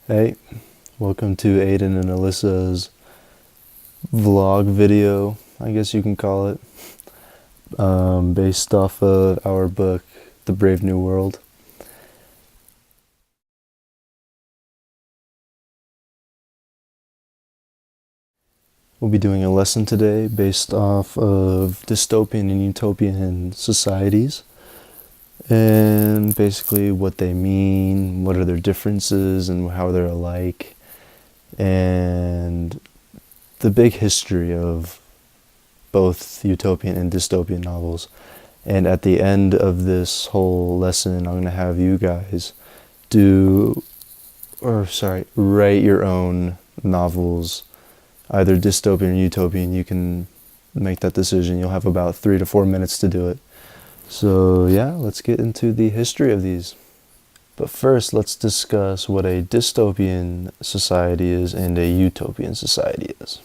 Hey, welcome to Aiden and Alyssa's vlog video, I guess you can call it, based off of our book, The Brave New World. We'll be doing a lesson today based off of dystopian and utopian societies, and basically what they mean, what are their differences, and how they're alike, and the big history of both utopian and dystopian novels. And at the end of this whole lesson, I'm going to have you guys write your own novels, either dystopian or utopian. You can make that decision. You'll have about 3 to 4 minutes to do it. So yeah, let's get into the history of these. But first, let's discuss what a dystopian society is and a utopian society is.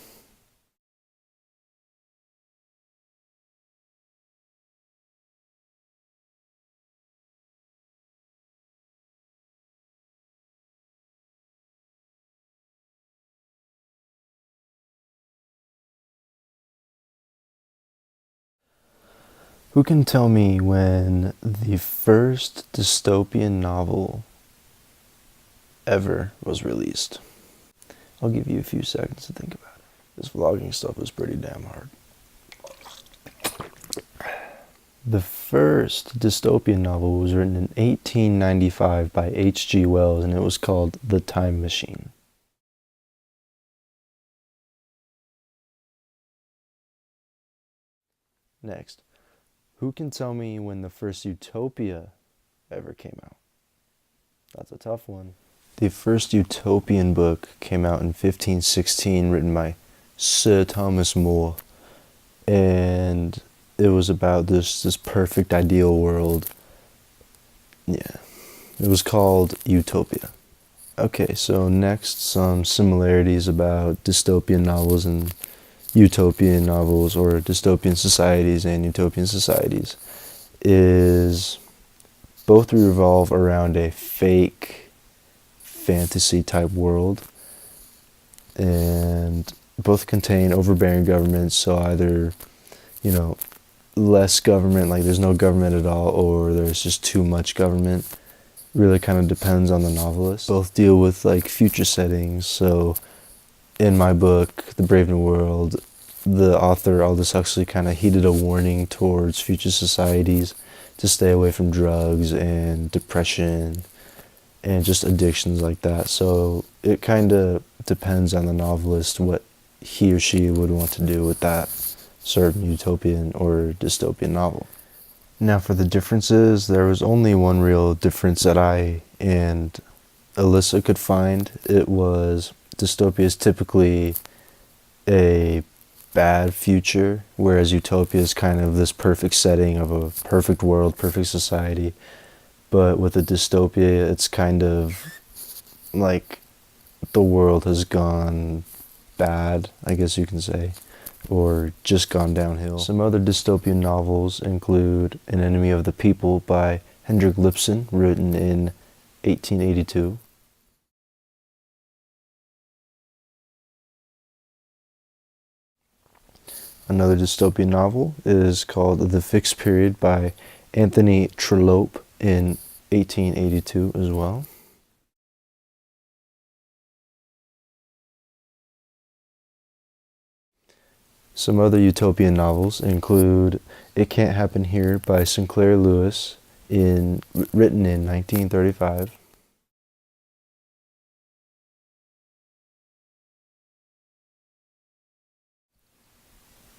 Who can tell me when the first dystopian novel ever was released? I'll give you a few seconds to think about it. This vlogging stuff is pretty damn hard. The first dystopian novel was written in 1895 by H.G. Wells, and it was called The Time Machine. Next, who can tell me when the first utopia ever came out? That's a tough one. The first utopian book came out in 1516, written by Sir Thomas More, and it was about this perfect ideal world. Yeah, it was called Utopia. Okay, so next, some similarities about dystopian novels and utopian novels, or dystopian societies and utopian societies, is both revolve around a fake fantasy type world, and both contain overbearing governments. So either, less government, like there's no government at all, or there's just too much government. Really kind of depends on the novelist. Both deal with like future settings. So in my book, The Brave New World, the author Aldous Huxley kind of heeded a warning towards future societies to stay away from drugs and depression and just addictions like that. So it kind of depends on the novelist what he or she would want to do with that certain utopian or dystopian novel. Now for the differences, there was only one real difference that I and Alissa could find. It was dystopia is typically a bad future, whereas utopia is kind of this perfect setting of a perfect world, perfect society. But with a dystopia, it's kind of like the world has gone bad, I guess you can say, or just gone downhill. Some other dystopian novels include An Enemy of the People by Hendrik Lipson, written in 1882. Another dystopian novel is called The Fixed Period by Anthony Trollope in 1882 as well. Some other utopian novels include It Can't Happen Here by Sinclair Lewis, written in 1935.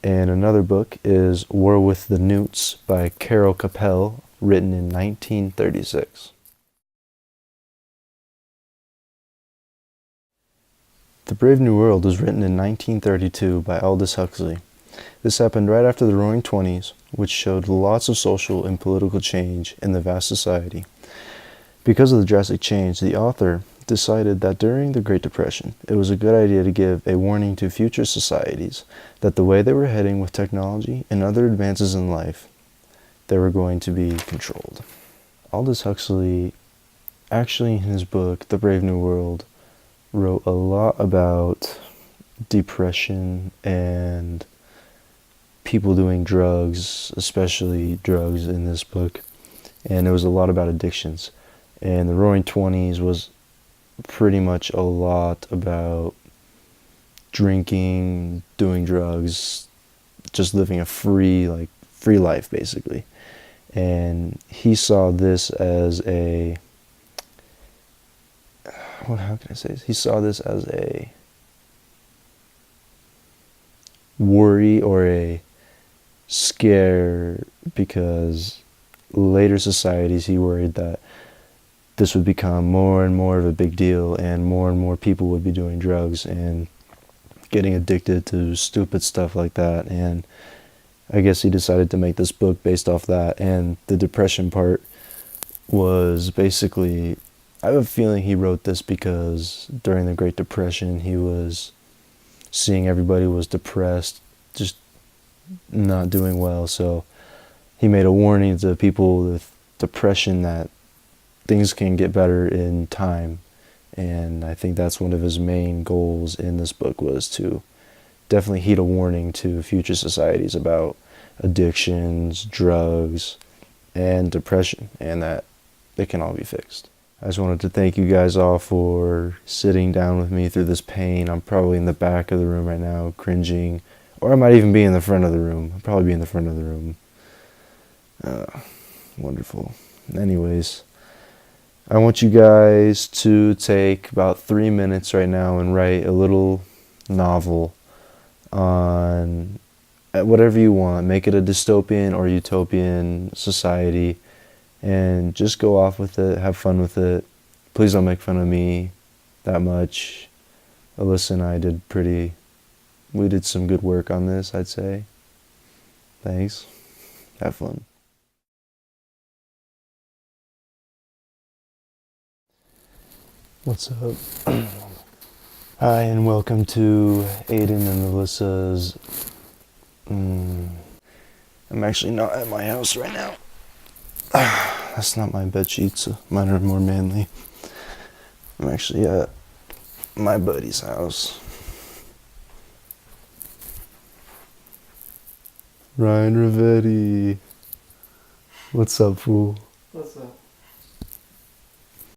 And another book is War with the Newts by Carol Capel, written in 1936. The Brave New World was written in 1932 by Aldous Huxley. This happened right after the Roaring Twenties, which showed lots of social and political change in the vast society. Because of the drastic change, the author decided that during the Great Depression, it was a good idea to give a warning to future societies that the way they were heading with technology and other advances in life, they were going to be controlled. Aldous Huxley, actually in his book, The Brave New World, wrote a lot about depression and people doing drugs, especially drugs in this book. And it was a lot about addictions. And the Roaring Twenties was pretty much a lot about drinking, doing drugs, just living a free life basically. And he saw this as a, how can I say this? He saw this as a worry or a scare, because later societies, he worried that this would become more and more of a big deal and more people would be doing drugs and getting addicted to stupid stuff like that. And I guess he decided to make this book based off that. And the depression part was basically, I have a feeling he wrote this because during the Great Depression he was seeing everybody was depressed, just not doing well. So he made a warning to people with depression that things can get better in time. And I think that's one of his main goals in this book, was to definitely heed a warning to future societies about addictions, drugs, and depression, and that it can all be fixed. I just wanted to thank you guys all for sitting down with me through this pain. I'm probably in the back of the room right now, cringing, or I might even be in the front of the room. I'll probably be in the front of the room. Wonderful. Anyways, I want you guys to take about 3 minutes right now and write a little novel on whatever you want. Make it a dystopian or utopian society, and just go off with it, have fun with it. Please don't make fun of me that much. Alissa and I we did some good work on this, I'd say. Thanks. Have fun. What's up? Hi, and welcome to Aiden and Alissa's... I'm actually not at my house right now. That's not my bed sheets. Mine are more manly. I'm actually at my buddy's house. Ryan Ravetti. What's up, fool? What's up?